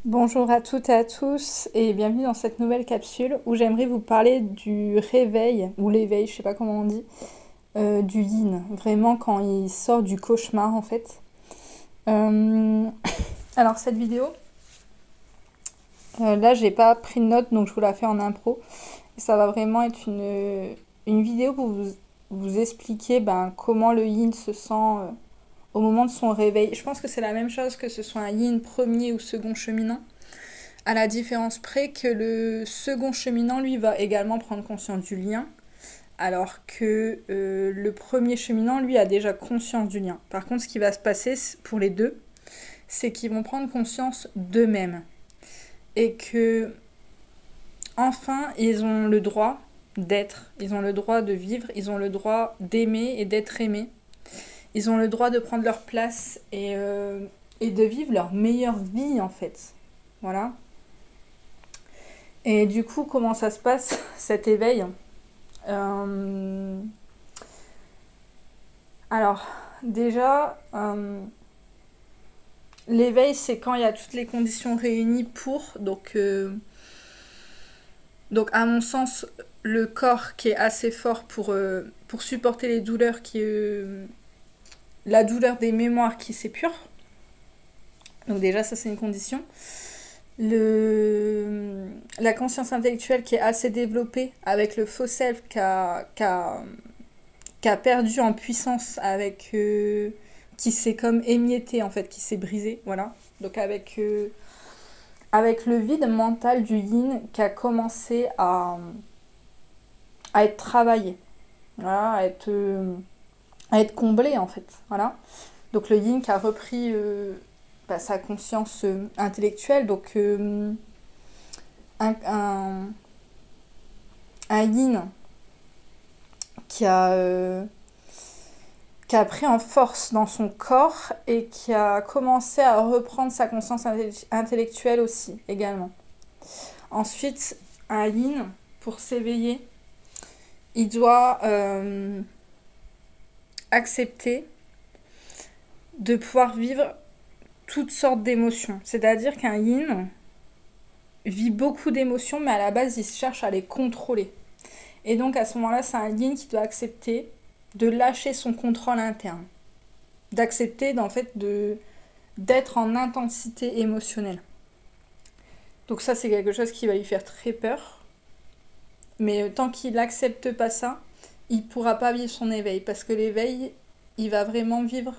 Bonjour à toutes et à tous et bienvenue dans cette nouvelle capsule où j'aimerais vous parler du réveil ou l'éveil, je sais pas comment on dit, du yin, vraiment quand il sort du cauchemar en fait. Euh, alors cette vidéo, là j'ai pas pris de notes donc je vous la fais en impro. Ça va vraiment être une vidéo pour vous expliquer comment le yin se sent au moment de son réveil. Je pense que c'est la même chose que ce soit un yin premier ou second cheminant. À la différence près que le second cheminant, lui, va également prendre conscience du lien, alors que le premier cheminant, lui, a déjà conscience du lien. Par contre, ce qui va se passer pour les deux, c'est qu'ils vont prendre conscience d'eux-mêmes. Et que, enfin, ils ont le droit d'être, ils ont le droit de vivre, ils ont le droit d'aimer et d'être aimés. Ils ont le droit de prendre leur place et de vivre leur meilleure vie, en fait. Voilà. Et du coup, comment ça se passe, cet éveil? Euh, alors, déjà, l'éveil, c'est quand il y a toutes les conditions réunies pour. Donc à mon sens, le corps qui est assez fort pour supporter les douleurs, la douleur des mémoires qui s'épurent. Donc déjà, ça, c'est une condition. La conscience intellectuelle qui est assez développée avec le faux self qui a perdu en puissance qui s'est comme émietté en fait, qui s'est brisé, voilà. Donc avec le vide mental du yin qui a commencé à être travaillé, voilà, à être comblé en fait, voilà. Donc le yin qui a repris sa conscience intellectuelle, donc un, un, un yin qui a qui a pris en force dans son corps et qui a commencé à reprendre sa conscience intellectuelle aussi, également. Ensuite, un yin, pour s'éveiller, il doit accepter de pouvoir vivre toutes sortes d'émotions. C'est-à-dire qu'un yin vit beaucoup d'émotions, mais à la base, il cherche à les contrôler. Et donc, à ce moment-là, c'est un yin qui doit accepter de lâcher son contrôle interne. D'accepter, en fait, d'être en intensité émotionnelle. Donc ça, c'est quelque chose qui va lui faire très peur. Mais tant qu'il n'accepte pas ça, il ne pourra pas vivre son éveil. Parce que l'éveil, il va vraiment vivre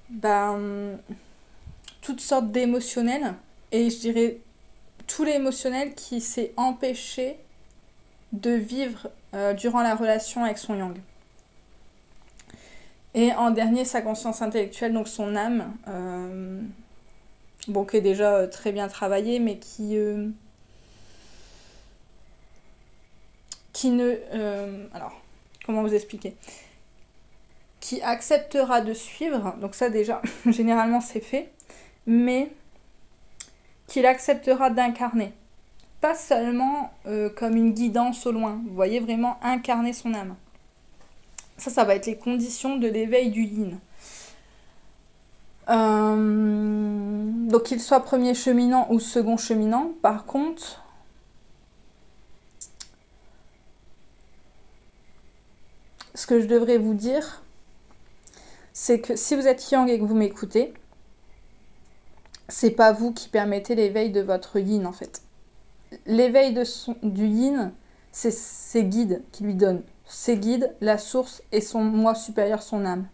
ben, toutes sortes d'émotionnels. Et je dirais tout l'émotionnel qui s'est empêché de vivre durant la relation avec son yang. Et en dernier, sa conscience intellectuelle, donc son âme, bon, qui est déjà très bien travaillée, mais qui ne... alors, comment vous expliquer? Qui acceptera de suivre, donc ça déjà, généralement c'est fait, mais qu'il acceptera d'incarner. Pas seulement comme une guidance au loin, vous voyez, vraiment incarner son âme. Ça va être les conditions de l'éveil du yin. Donc qu'il soit premier cheminant ou second cheminant, par contre, ce que je devrais vous dire, c'est que si vous êtes yang et que vous m'écoutez, c'est pas vous qui permettez l'éveil de votre yin en fait. L'éveil du yin, c'est ses guides qui lui donnent. Ses guides, la source et son moi supérieur, son âme.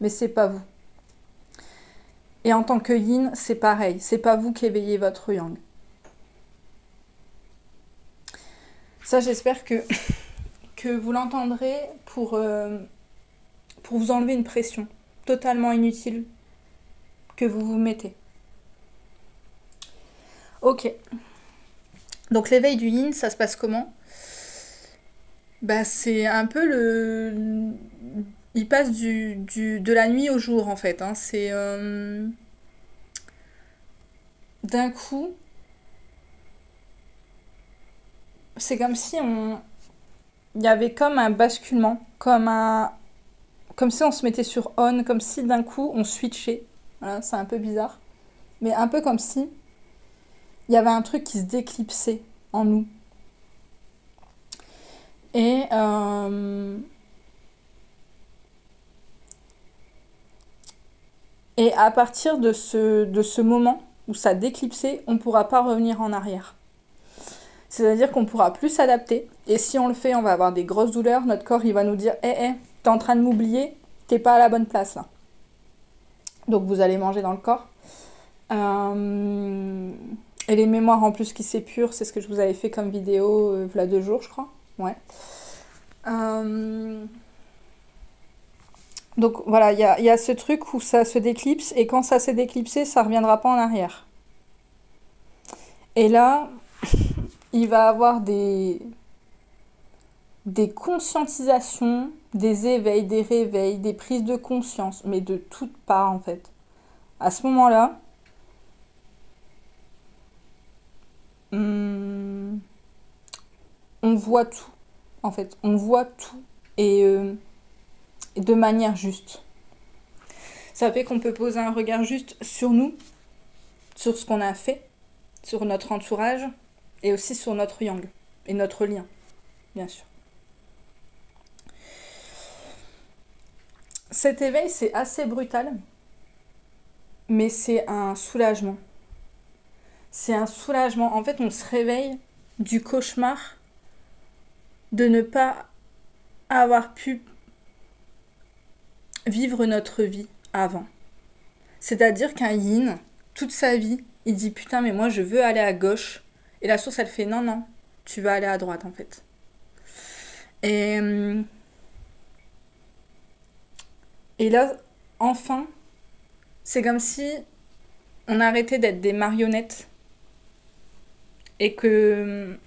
Mais c'est pas vous. Et en tant que yin, c'est pareil. C'est pas vous qui éveillez votre yang. Ça, j'espère que vous l'entendrez pour vous enlever une pression totalement inutile que vous vous mettez. Ok. Donc l'éveil du yin, ça se passe comment? C'est un peu il passe de la nuit au jour en fait. Hein. C'est d'un coup, c'est comme si il y avait comme un basculement, comme si on se mettait sur on, comme si d'un coup on switchait. Voilà, c'est un peu bizarre. mais un peu comme si il y avait un truc qui se déclipsait en nous. Et, et à partir de ce moment où ça déclipsait, on ne pourra pas revenir en arrière. C'est-à-dire qu'on ne pourra plus s'adapter. Et si on le fait, on va avoir des grosses douleurs. Notre corps, il va nous dire, t'es en train de m'oublier, t'es pas à la bonne place là. Donc vous allez manger dans le corps. Et les mémoires en plus qui s'épurent, c'est ce que je vous avais fait comme vidéo il y a 2 jours, je crois. Ouais. Donc voilà, il y a ce truc où ça se déclipse, et quand ça s'est déclipsé, ça reviendra pas en arrière. Et là, il va avoir des conscientisations, des éveils, des réveils, des prises de conscience, mais de toutes parts en fait. À ce moment-là, on voit tout, en fait. On voit tout, et de manière juste. Ça fait qu'on peut poser un regard juste sur nous, sur ce qu'on a fait, sur notre entourage, et aussi sur notre yang, et notre lien, bien sûr. Cet éveil, c'est assez brutal, mais c'est un soulagement. C'est un soulagement. En fait, on se réveille du cauchemar de ne pas avoir pu vivre notre vie avant. C'est-à-dire qu'un yin, toute sa vie, il dit putain, mais moi je veux aller à gauche. Et la source, elle fait non, non, tu vas aller à droite en fait. Et là, enfin, c'est comme si on arrêtait d'être des marionnettes et que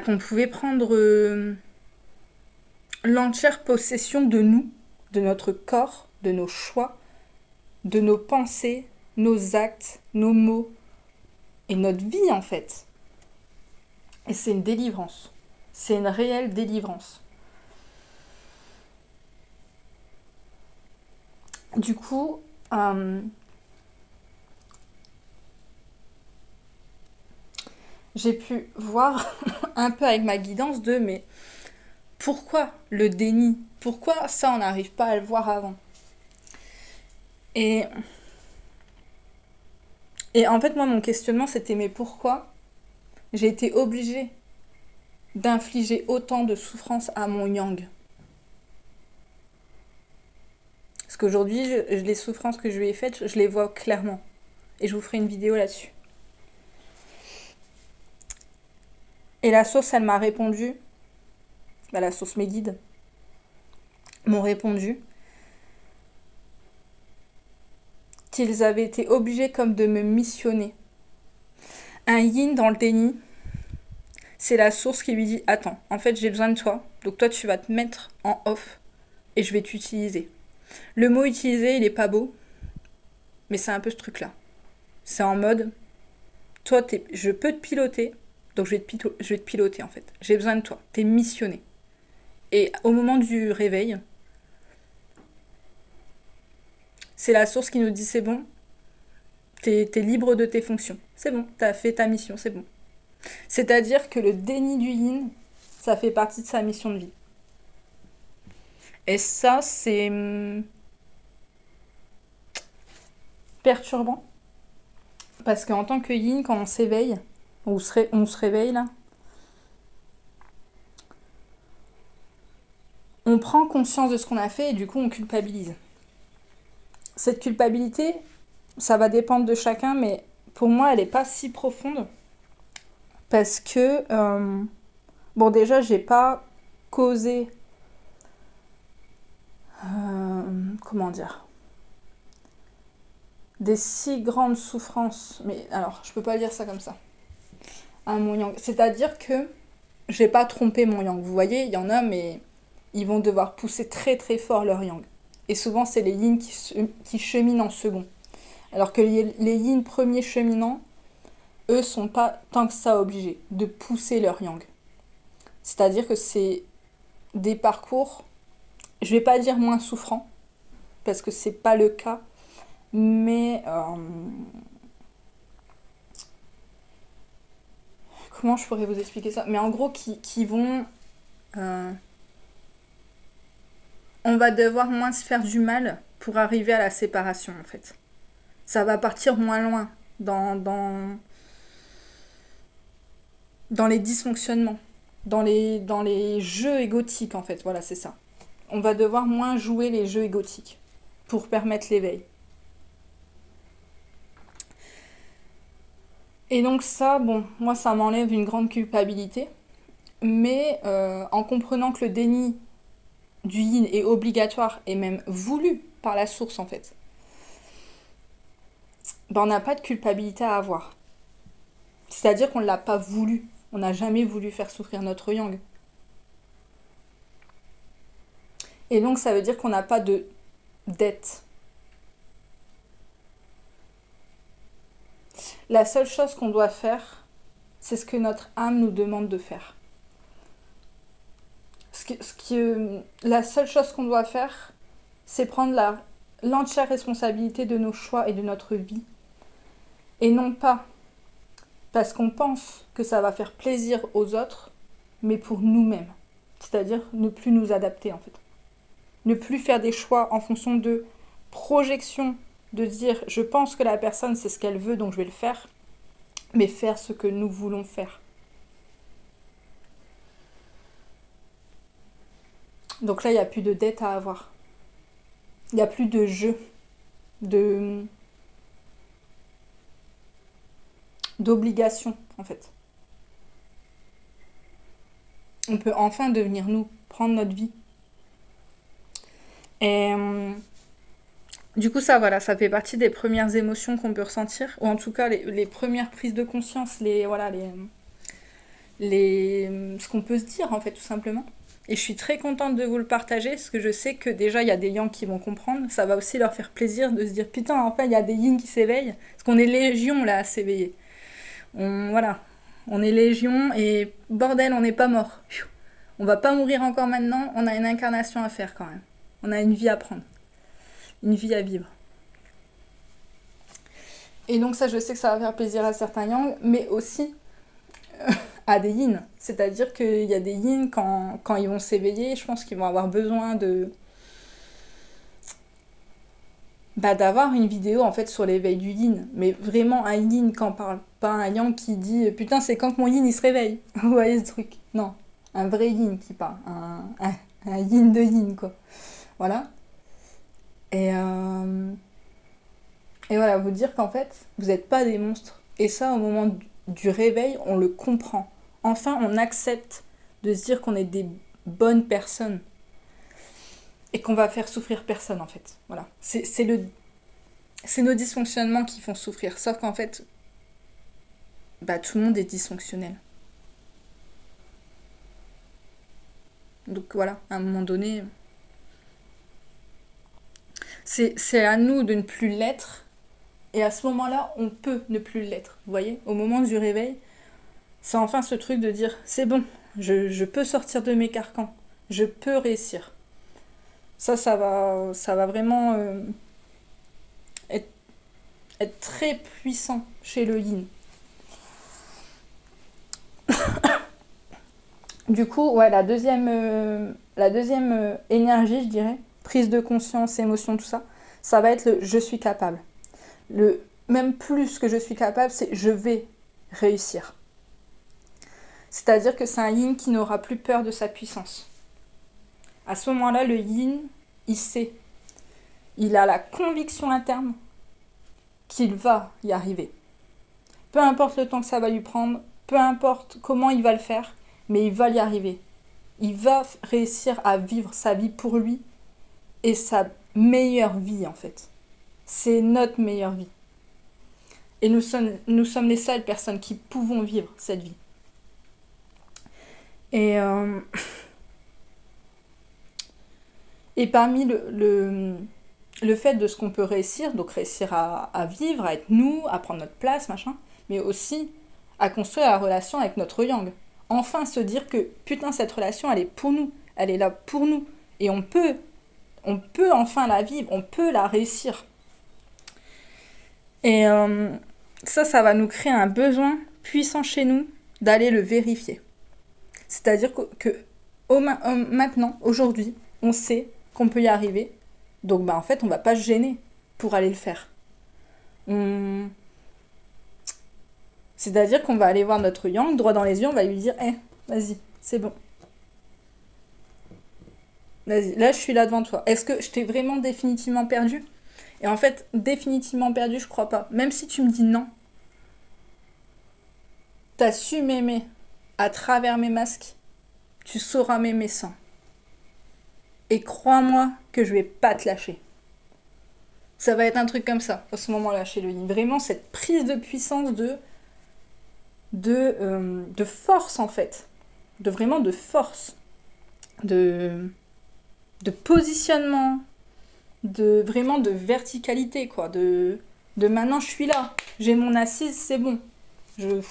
qu'on pouvait prendre l'entière possession de nous, de notre corps, de nos choix, de nos pensées, nos actes, nos mots et notre vie en fait. Et c'est une délivrance. C'est une réelle délivrance. Du coup, j'ai pu voir un peu avec ma guidance mais pourquoi le déni? Pourquoi ça, on n'arrive pas à le voir avant? Et en fait, moi, mon questionnement, c'était mais pourquoi j'ai été obligée d'infliger autant de souffrance à mon yang? Parce qu'aujourd'hui, les souffrances que je lui ai faites, je les vois clairement. Et je vous ferai une vidéo là-dessus. Et la source, elle m'a répondu, la source, mes guides m'ont répondu qu'ils avaient été obligés comme de me missionner. Un yin dans le déni, c'est la source qui lui dit attends, en fait j'ai besoin de toi, donc toi tu vas te mettre en off et je vais t'utiliser. Le mot utiliser, il est pas beau, mais c'est un peu ce truc là. C'est en mode toi je peux te piloter, donc je vais te piloter en fait. J'ai besoin de toi, t'es missionné. Et au moment du réveil, c'est la source qui nous dit c'est bon, t'es libre de tes fonctions, c'est bon, t'as fait ta mission, c'est bon. C'est-à-dire que le déni du yin, ça fait partie de sa mission de vie. Et ça, c'est perturbant. Parce qu'en tant que yin, quand on s'éveille, on se réveille là, on prend conscience de ce qu'on a fait et du coup on culpabilise. Cette culpabilité, ça va dépendre de chacun, mais pour moi, elle n'est pas si profonde. Parce que, bon, déjà, j'ai pas causé. Comment dire? Des si grandes souffrances. Mais alors, je peux pas dire ça comme ça. À mon yang. C'est-à-dire que j'ai pas trompé mon yang. Vous voyez, il y en a, mais ils vont devoir pousser très très fort leur yang. Et souvent, c'est les yin qui cheminent en second. Alors que les yin premiers cheminants, eux, sont pas tant que ça obligés de pousser leur yang. C'est-à-dire que c'est des parcours, je vais pas dire moins souffrants, parce que c'est pas le cas, mais comment je pourrais vous expliquer ça? Mais en gros, qui vont... on va devoir moins se faire du mal pour arriver à la séparation, en fait. Ça va partir moins loin dans les dysfonctionnements, dans les jeux égotiques, en fait. Voilà, c'est ça. On va devoir moins jouer les jeux égotiques pour permettre l'éveil. Et donc ça, bon, moi, ça m'enlève une grande culpabilité. Mais en comprenant que le déni du yin est obligatoire et même voulu par la source, en fait, ben, on n'a pas de culpabilité à avoir. C'est-à-dire qu'on ne l'a pas voulu. On n'a jamais voulu faire souffrir notre yang. Et donc ça veut dire qu'on n'a pas de dette. La seule chose qu'on doit faire, c'est ce que notre âme nous demande de faire. La seule chose qu'on doit faire, c'est prendre l'entière responsabilité de nos choix et de notre vie. Et non pas parce qu'on pense que ça va faire plaisir aux autres, mais pour nous-mêmes. C'est-à-dire ne plus nous adapter, en fait. Ne plus faire des choix en fonction de projection, de dire je pense que la personne c'est ce qu'elle veut donc je vais le faire, mais faire ce que nous voulons faire. Donc là, il n'y a plus de dette à avoir. Il n'y a plus de jeu, d'obligation, en fait. On peut enfin devenir nous, prendre notre vie. Et du coup, ça, voilà, ça fait partie des premières émotions qu'on peut ressentir, ou en tout cas les premières prises de conscience, ce qu'on peut se dire, en fait, tout simplement. Et je suis très contente de vous le partager, parce que je sais que déjà, il y a des yang qui vont comprendre. Ça va aussi leur faire plaisir de se dire, putain, enfin, il y a des yin qui s'éveillent. Parce qu'on est légion, là, à s'éveiller. Voilà. On est légion, et bordel, on n'est pas mort. On va pas mourir encore maintenant, on a une incarnation à faire, quand même. On a une vie à prendre. Une vie à vivre. Et donc ça, je sais que ça va faire plaisir à certains yang, mais aussi à des yin. C'est-à-dire qu'il y a des yin, quand ils vont s'éveiller, je pense qu'ils vont avoir besoin d'avoir une vidéo en fait sur l'éveil du yin. Mais vraiment un yin quand on parle, pas un yang qui dit « Putain, c'est quand que mon yin il se réveille ?» Vous voyez ce truc? Non, un vrai yin qui parle. Un yin de yin, quoi. Voilà. Et voilà, vous dire qu'en fait, vous n'êtes pas des monstres. Et ça, au moment du réveil, on le comprend. Enfin, on accepte de se dire qu'on est des bonnes personnes. Et qu'on va faire souffrir personne, en fait. Voilà. C'est nos dysfonctionnements qui font souffrir. Sauf qu'en fait, tout le monde est dysfonctionnel. Donc voilà, à un moment donné, c'est à nous de ne plus l'être. Et à ce moment-là, on peut ne plus l'être. Vous voyez, au moment du réveil, c'est enfin ce truc de dire, c'est bon, je peux sortir de mes carcans. Je peux réussir. Ça va vraiment être très puissant chez le yin. Du coup, ouais, la deuxième énergie, je dirais, prise de conscience, émotion, tout ça, ça va être le je suis capable. Même plus que je suis capable, c'est je vais réussir. C'est-à-dire que c'est un yin qui n'aura plus peur de sa puissance. À ce moment-là, le yin, il sait. Il a la conviction interne qu'il va y arriver. Peu importe le temps que ça va lui prendre, peu importe comment il va le faire, mais il va y arriver. Il va réussir à vivre sa vie pour lui et sa meilleure vie, en fait. C'est notre meilleure vie. Et nous sommes les seules personnes qui pouvons vivre cette vie. Et parmi le fait de ce qu'on peut réussir, donc réussir à vivre, à être nous, à prendre notre place, machin, mais aussi à construire la relation avec notre yang. Enfin se dire que, putain, cette relation, elle est pour nous, elle est là pour nous. Et on peut On peut enfin la vivre, on peut la réussir. Et ça va nous créer un besoin puissant chez nous d'aller le vérifier. C'est-à-dire maintenant, aujourd'hui, on sait qu'on peut y arriver. Donc, bah, en fait, on va pas se gêner pour aller le faire. On- C'est-à-dire qu'on va aller voir notre yang droit dans les yeux, on va lui dire, vas-y, c'est bon. Vas-y, là, je suis là devant toi. Est-ce que je t'ai vraiment définitivement perdu? Et en fait, définitivement perdu, je crois pas. Même si tu me dis non, t'as su m'aimer à travers mes masques, tu sauras m'aimer sans. Et crois-moi que je vais pas te lâcher. Ça va être un truc comme ça, à ce moment-là, chez le yin. Vraiment, cette prise de puissance de force, en fait. Vraiment de force. De, de positionnement. Vraiment de verticalité, quoi. De maintenant, je suis là. J'ai mon assise, c'est bon. Je,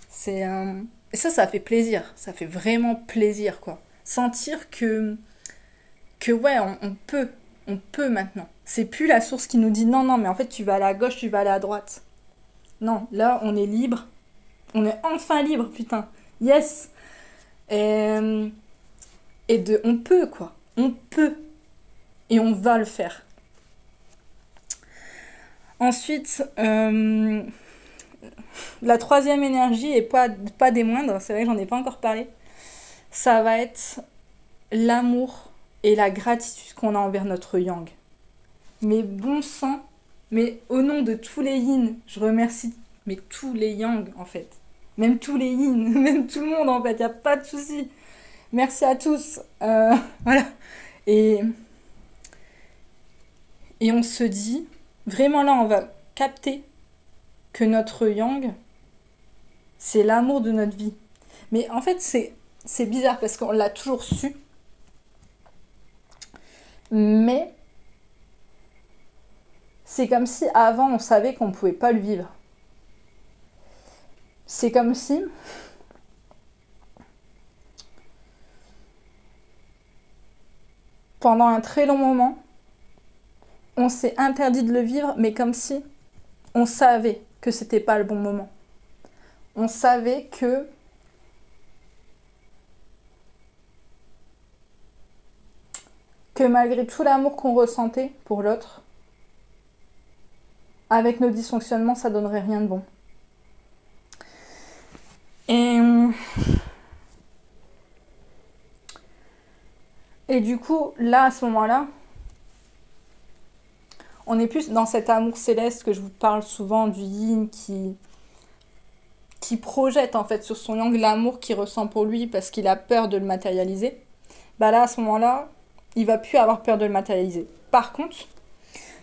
c'est un... Et ça fait plaisir. Ça fait vraiment plaisir, quoi. Sentir que ouais, on peut maintenant. C'est plus la source qui nous dit non, non, mais en fait, tu vas aller à gauche, tu vas aller à droite. Non, là, on est libre. On est enfin libre, putain. Yes. Et, on peut, quoi. On peut. Et on va le faire. Ensuite, la troisième énergie, et pas des moindres, c'est vrai que j'en ai pas encore parlé, ça va être l'amour et la gratitude qu'on a envers notre yang. Mais bon sang, mais au nom de tous les yin, je remercie mais tous les yang en fait. Même tous les yin, même tout le monde en fait, y a pas de souci. Merci à tous. Voilà. Et, et on se dit, vraiment là, on va capter que notre yang, c'est l'amour de notre vie. Mais en fait, c'est bizarre parce qu'on l'a toujours su. Mais c'est comme si avant, on savait qu'on ne pouvait pas le vivre. C'est comme si pendant un très long moment, on s'est interdit de le vivre, mais comme si on savait que c'était pas le bon moment. On savait que malgré tout l'amour qu'on ressentait pour l'autre, avec nos dysfonctionnements, ça donnerait rien de bon. Et du coup, là, à ce moment-là, on est plus dans cet amour céleste que je vous parle souvent du yin qui projette en fait sur son yang l'amour qu'il ressent pour lui parce qu'il a peur de le matérialiser. Bah là, à ce moment-là, il va plus avoir peur de le matérialiser. Par contre,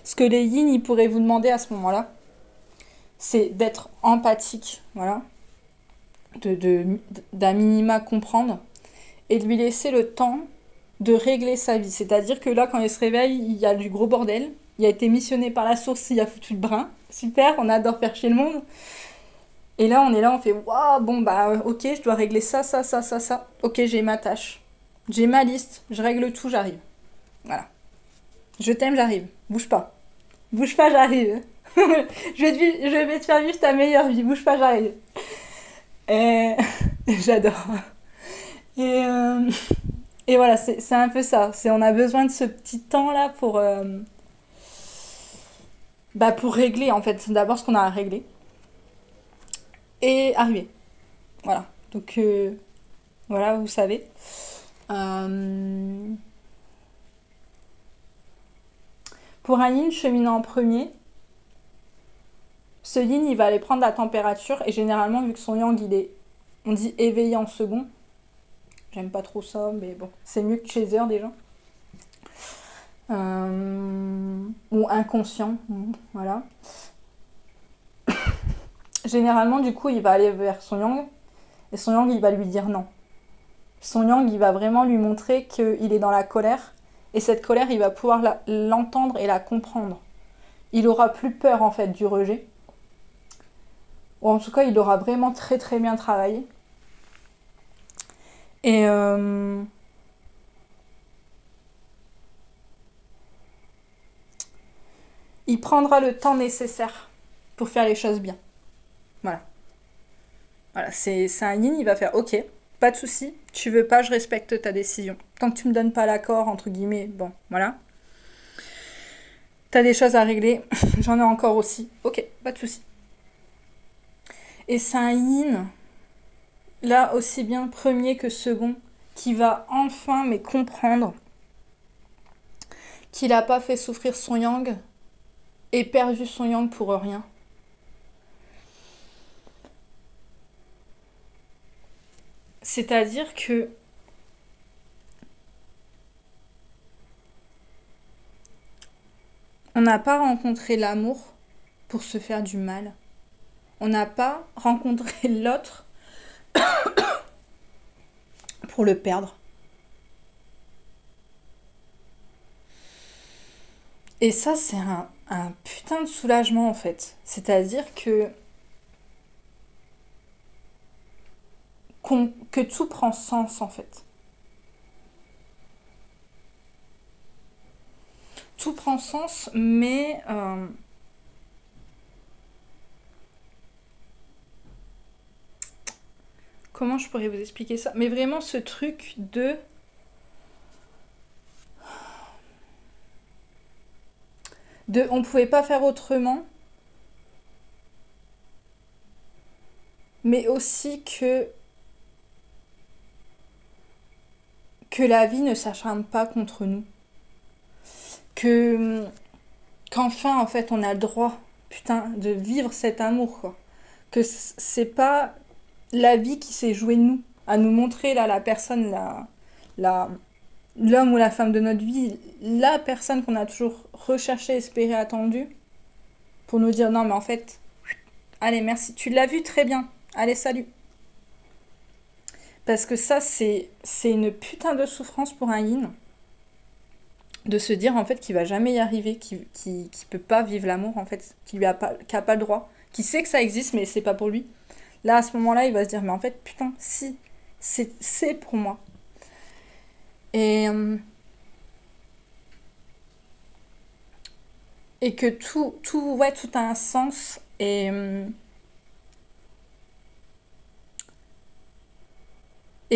ce que les yin ils pourraient vous demander à ce moment-là, c'est d'être empathique, voilà, d'un minima comprendre et de lui laisser le temps de régler sa vie. C'est-à-dire que là, quand il se réveille, il y a du gros bordel. Il a été missionné par la source, il a foutu le brin. Super, on adore faire chier le monde. Et là, on est là, on fait waouh, bon bah ok, je dois régler ça, ça, ça, ça, ça. Ok, j'ai ma tâche. J'ai ma liste, je règle tout, j'arrive. Voilà. Je t'aime, j'arrive. Bouge pas. Bouge pas, j'arrive. Je vais te faire vivre ta meilleure vie. Bouge pas, j'arrive. Et... J'adore. Et, et voilà, c'est un peu ça. On a besoin de ce petit temps-là pour régler, en fait, d'abord ce qu'on a à régler. Et arriver. Voilà. Donc, voilà, vous savez. Pour un yin cheminant en premier, ce yin, il va aller prendre la température. Et généralement, vu que son yang, il est, on dit éveillé en second. J'aime pas trop ça, mais bon, c'est mieux que chaser déjà. Ou inconscient, voilà. Généralement, du coup, il va aller vers son yang. Et son yang, il va lui dire non. Son yang, il va vraiment lui montrer qu'il est dans la colère. Et cette colère, il va pouvoir l'entendre et la comprendre. Il aura plus peur, en fait, du rejet. Ou en tout cas, il aura vraiment très très bien travaillé. Et il prendra le temps nécessaire pour faire les choses bien. Voilà. Voilà, c'est un yin, il va faire ok, pas de souci, tu veux pas, je respecte ta décision. Tant que tu me donnes pas l'accord, entre guillemets, bon, voilà. T'as des choses à régler, j'en ai encore aussi, ok, pas de souci. Et c'est un yin, là aussi bien premier que second, qui va enfin mais comprendre qu'il a pas fait souffrir son yang et perdu son yang pour rien. C'est-à-dire que on n'a pas rencontré l'amour pour se faire du mal. On n'a pas rencontré l'autre pour le perdre. Et ça, c'est un putain de soulagement en fait. C'est-à-dire que tout prend sens en fait. Tout prend sens, mais comment je pourrais vous expliquer ça? Mais vraiment ce truc de on pouvait pas faire autrement, mais aussi que la vie ne s'acharne pas contre nous. Que qu'enfin en fait on a le droit, putain, de vivre cet amour quoi. Que c'est pas la vie qui s'est jouée de nous, à nous montrer là la personne, la, l'homme ou la femme de notre vie, la personne qu'on a toujours recherché, espéré, attendu, pour nous dire non mais en fait, allez merci, tu l'as vu très bien, allez salut. Parce que ça c'est une putain de souffrance pour un yin, de se dire en fait qu'il va jamais y arriver, qu'il peut pas vivre l'amour en fait, qu'il a pas le droit, qu'il sait que ça existe mais c'est pas pour lui. Là à ce moment-là il va se dire mais en fait putain si, c'est pour moi. Et, et que ouais, tout a un sens et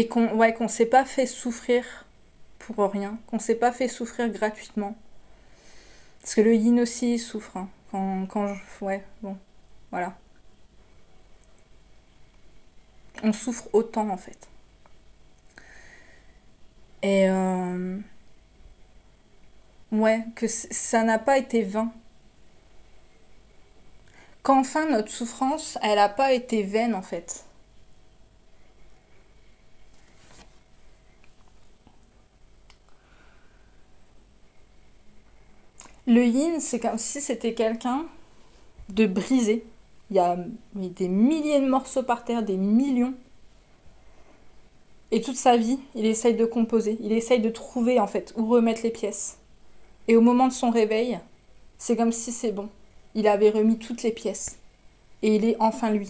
qu'on s'est pas fait souffrir pour rien, qu'on s'est pas fait souffrir gratuitement. Parce que le yin aussi il souffre, hein. Ouais, bon, voilà. On souffre autant en fait. Et ouais, que ça n'a pas été vain. Qu'enfin notre souffrance, elle a pas été vaine en fait. Le yin, c'est comme si c'était quelqu'un de brisé. Il y a des milliers de morceaux par terre, des millions. Et toute sa vie, il essaye de composer. Il essaye de trouver, en fait, où remettre les pièces. Et au moment de son réveil, c'est comme si c'est bon. Il avait remis toutes les pièces. Et il est enfin lui.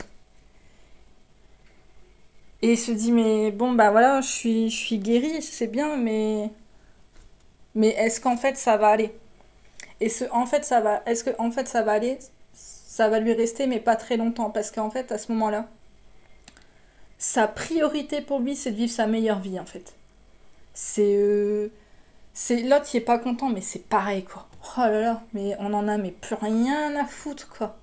Et il se dit, mais bon, bah voilà, je suis guéri, c'est bien, mais est-ce qu'en fait ça va aller? Et en fait ça va, est-ce que en fait ça va aller? Ça va lui rester, mais pas très longtemps. Parce qu'en fait, à ce moment-là, sa priorité pour lui, c'est de vivre sa meilleure vie, en fait. C'est. C'est l'autre qui est pas content, mais c'est pareil, quoi. Oh là là, mais on en a mais plus rien à foutre, quoi.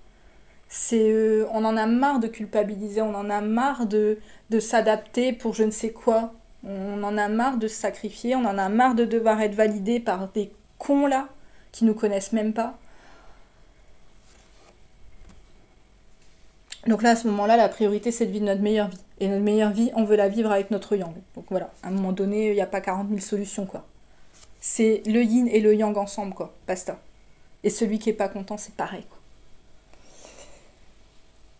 On en a marre de culpabiliser, on en a marre de s'adapter pour je ne sais quoi. On en a marre de se sacrifier, on en a marre de devoir être validé par des cons là, qui nous connaissent même pas. Donc là, à ce moment-là, la priorité, c'est de vivre notre meilleure vie. Et notre meilleure vie, on veut la vivre avec notre yang. Donc voilà, à un moment donné, il n'y a pas 40 000 solutions, quoi. C'est le yin et le yang ensemble, quoi. Basta. Et celui qui est pas content, c'est pareil, quoi.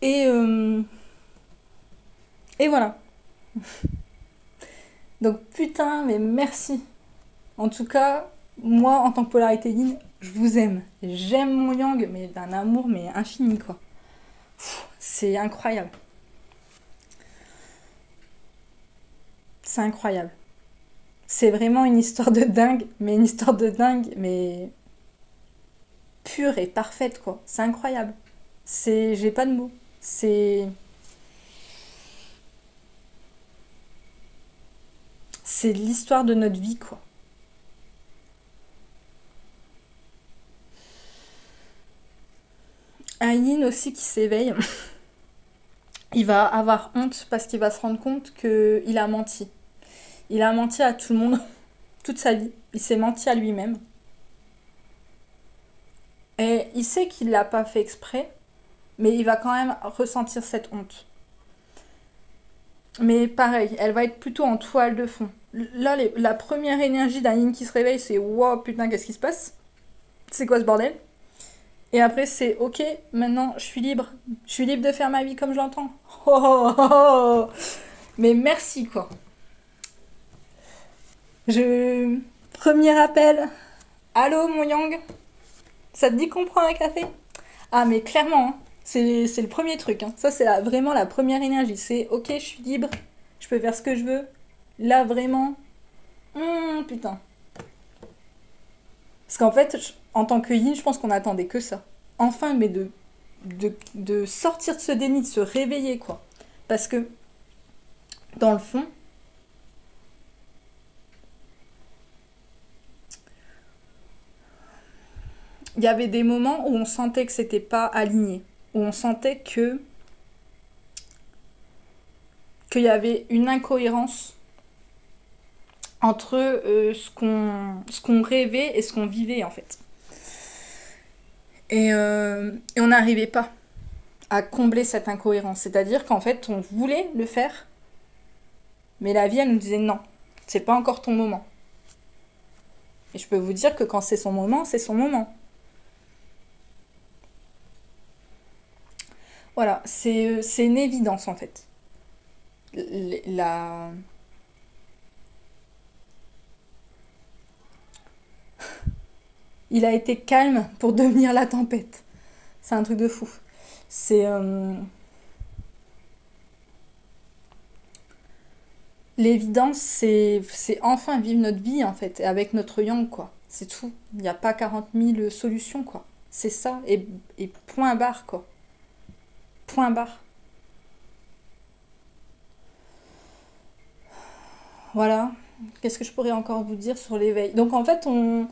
Et, euh, et voilà. Donc putain, mais merci. En tout cas, moi, en tant que polarité yin, je vous aime. J'aime mon yang, mais d'un amour, mais infini, quoi. C'est incroyable. C'est incroyable. C'est vraiment une histoire de dingue, mais une histoire de dingue, mais pure et parfaite, quoi. C'est incroyable. C'est... J'ai pas de mots. C'est... C'est l'histoire de notre vie, quoi. Un yin aussi qui s'éveille, il va avoir honte parce qu'il va se rendre compte qu'il a menti. Il a menti à tout le monde toute sa vie. Il s'est menti à lui-même. Et il sait qu'il l'a pas fait exprès, mais il va quand même ressentir cette honte. Mais pareil, elle va être plutôt en toile de fond. Là, la première énergie d'un yin qui se réveille, c'est wow, putain, qu'est-ce qui se passe? C'est quoi ce bordel? Et après, c'est ok, maintenant, je suis libre. Je suis libre de faire ma vie comme je l'entends. Oh, oh, oh, oh. Mais merci, quoi. Je... Premier appel. Allô, mon Yang? Ça te dit qu'on prend un café? Ah, mais clairement, hein, c'est le premier truc. Hein. Ça, c'est vraiment la première énergie. C'est ok, je suis libre. Je peux faire ce que je veux. Là, vraiment. Putain. Parce qu'en fait, en tant que yin, je pense qu'on attendait que ça. Enfin, mais de sortir de ce déni, de se réveiller, quoi. Parce que, dans le fond, il y avait des moments où on sentait que c'était pas aligné. Où on sentait qu'il y avait une incohérence entre ce qu'on rêvait et ce qu'on vivait, en fait. Et on n'arrivait pas à combler cette incohérence. C'est-à-dire qu'en fait, on voulait le faire, mais la vie, elle nous disait non, c'est pas encore ton moment. Et je peux vous dire que quand c'est son moment, c'est son moment. Voilà, c'est une évidence en fait. La... Il a été calme pour devenir la tempête. C'est un truc de fou. C'est... L'évidence, c'est enfin vivre notre vie, en fait, avec notre yang, quoi. C'est tout. Il n'y a pas 40 000 solutions, quoi. C'est ça, et point barre, quoi. Point barre. Voilà. Qu'est-ce que je pourrais encore vous dire sur l'éveil? Donc, en fait, on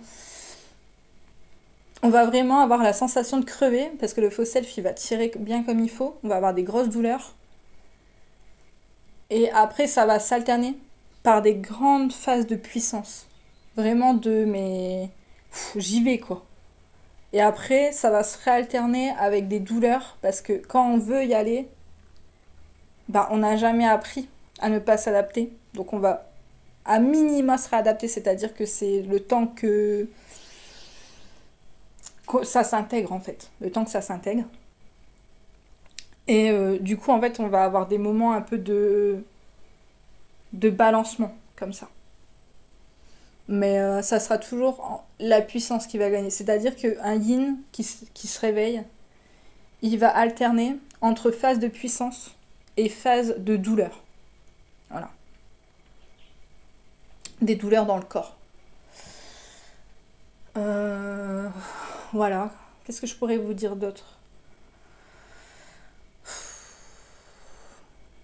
va vraiment avoir la sensation de crever, parce que le faux self, il va tirer bien comme il faut. On va avoir des grosses douleurs. Et après, ça va s'alterner par des grandes phases de puissance. Vraiment mais j'y vais, quoi. Et après, ça va se réalterner avec des douleurs parce que quand on veut y aller, bah, on n'a jamais appris à ne pas s'adapter. Donc on va à minima se réadapter, c'est-à-dire que c'est le temps que ça s'intègre en fait. Le temps que ça s'intègre. Et du coup, en fait, on va avoir des moments un peu de balancement, comme ça. Mais ça sera toujours la puissance qui va gagner. C'est-à-dire qu'un yin qui se réveille, il va alterner entre phase de puissance et phase de douleur. Voilà. Des douleurs dans le corps. Voilà. Qu'est-ce que je pourrais vous dire d'autre?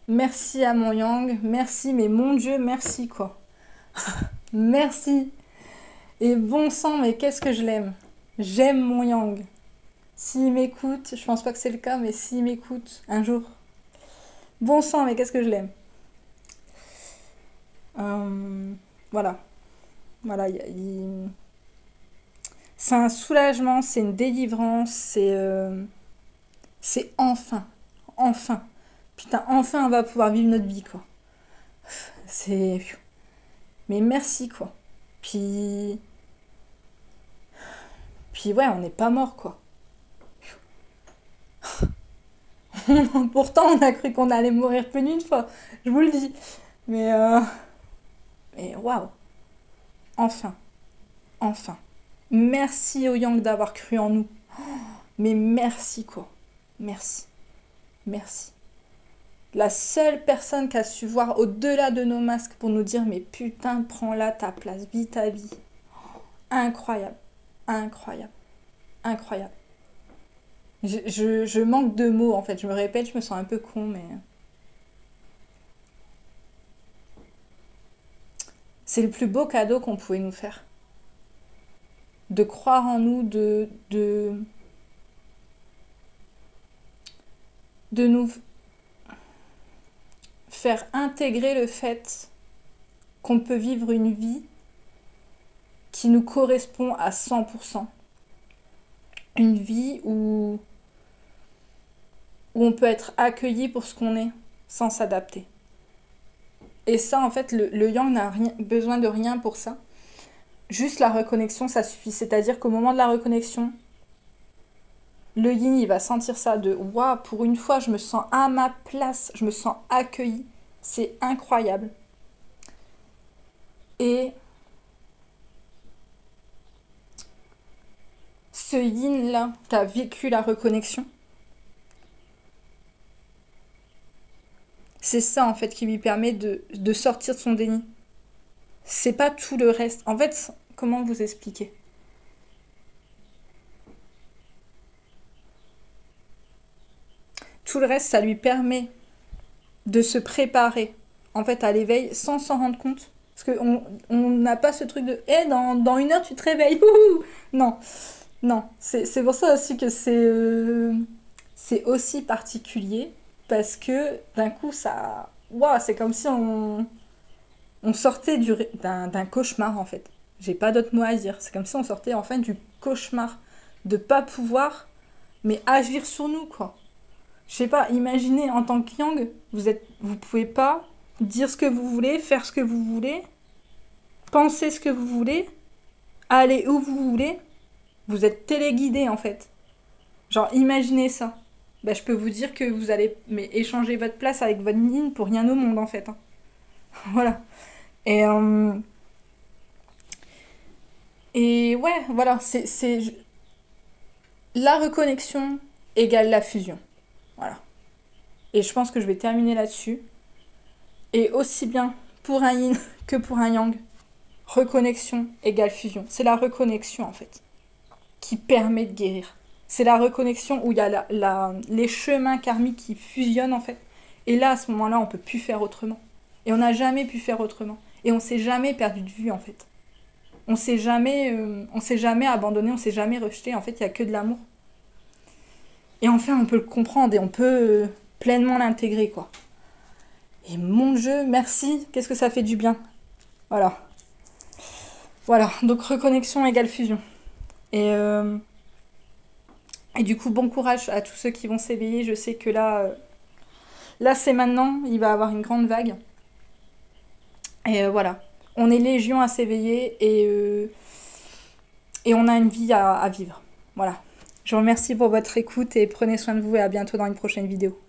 Merci à mon yang. Merci, mais mon Dieu, merci, quoi. Merci. Et bon sang, mais qu'est-ce que je l'aime. J'aime mon yang. S'il m'écoute, je pense pas que c'est le cas, mais s'il m'écoute un jour, bon sang, mais qu'est-ce que je l'aime. Voilà. Voilà, c'est un soulagement, c'est une délivrance, c'est enfin, enfin. Putain, enfin on va pouvoir vivre notre vie, quoi. C'est... Mais merci, quoi. Puis... Puis ouais, on n'est pas mort, quoi. Pourtant, on a cru qu'on allait mourir plus d'une fois, je vous le dis. Mais waouh, enfin, enfin. Merci au Yang d'avoir cru en nous. Mais merci, quoi. Merci. Merci. La seule personne qui a su voir au-delà de nos masques pour nous dire mais putain, prends là ta place, vis ta vie. Incroyable. Incroyable. incroyable. Je manque de mots en fait. Je me répète, je me sens un peu con, mais c'est le plus beau cadeau qu'on pouvait nous faire. De croire en nous, de nous faire intégrer le fait qu'on peut vivre une vie qui nous correspond à 100%. Une vie où on peut être accueilli pour ce qu'on est, sans s'adapter. Et ça, en fait, le yang n'a besoin de rien pour ça. Juste la reconnexion, ça suffit. C'est-à-dire qu'au moment de la reconnexion, le yin, il va sentir ça de waouh, pour une fois, je me sens à ma place, je me sens accueilli. C'est incroyable. Et ce yin-là, tu as vécu la reconnexion. C'est ça, en fait, qui lui permet de sortir de son déni. C'est pas tout le reste. En fait, comment vous expliquer? Tout le reste, ça lui permet de se préparer, en fait, à l'éveil sans s'en rendre compte. Parce qu'on n'a pas ce truc de « dans une heure, tu te réveilles. » Non, non. C'est pour ça aussi que c'est aussi particulier. Parce que d'un coup, ça... Waouh, c'est comme si on sortait d'un cauchemar, en fait. J'ai pas d'autre mot à dire. C'est comme si on sortait, enfin, du cauchemar. De pas pouvoir, mais agir sur nous, quoi. Je sais pas, imaginez, en tant que yang, vous pouvez pas dire ce que vous voulez, faire ce que vous voulez, penser ce que vous voulez, aller où vous voulez. Vous êtes téléguidé, en fait. Genre, imaginez ça. Bah, je peux vous dire que vous allez échanger votre place avec votre ligne pour rien au monde, en fait. Hein. Voilà. Et, et ouais, voilà, la reconnexion égale la fusion. Voilà. Et je pense que je vais terminer là-dessus. Et aussi bien pour un yin que pour un yang, reconnexion égale fusion. C'est la reconnexion, en fait, qui permet de guérir. C'est la reconnexion où il y a les chemins karmiques qui fusionnent, en fait. Et là, à ce moment-là, on peut plus faire autrement. Et on n'a jamais pu faire autrement. Et on s'est jamais perdu de vue, en fait. On s'est jamais abandonné, on s'est jamais rejeté. En fait, il n'y a que de l'amour. Et enfin, on peut le comprendre et on peut pleinement l'intégrer, quoi. Et mon Dieu, merci. Qu'est-ce que ça fait du bien. Voilà. Voilà. Donc, reconnexion égale fusion. Et du coup, bon courage à tous ceux qui vont s'éveiller. Je sais que là c'est maintenant. Il va y avoir une grande vague. Et voilà. On est légion à s'éveiller et on a une vie à vivre. Voilà. Je vous remercie pour votre écoute et prenez soin de vous et à bientôt dans une prochaine vidéo.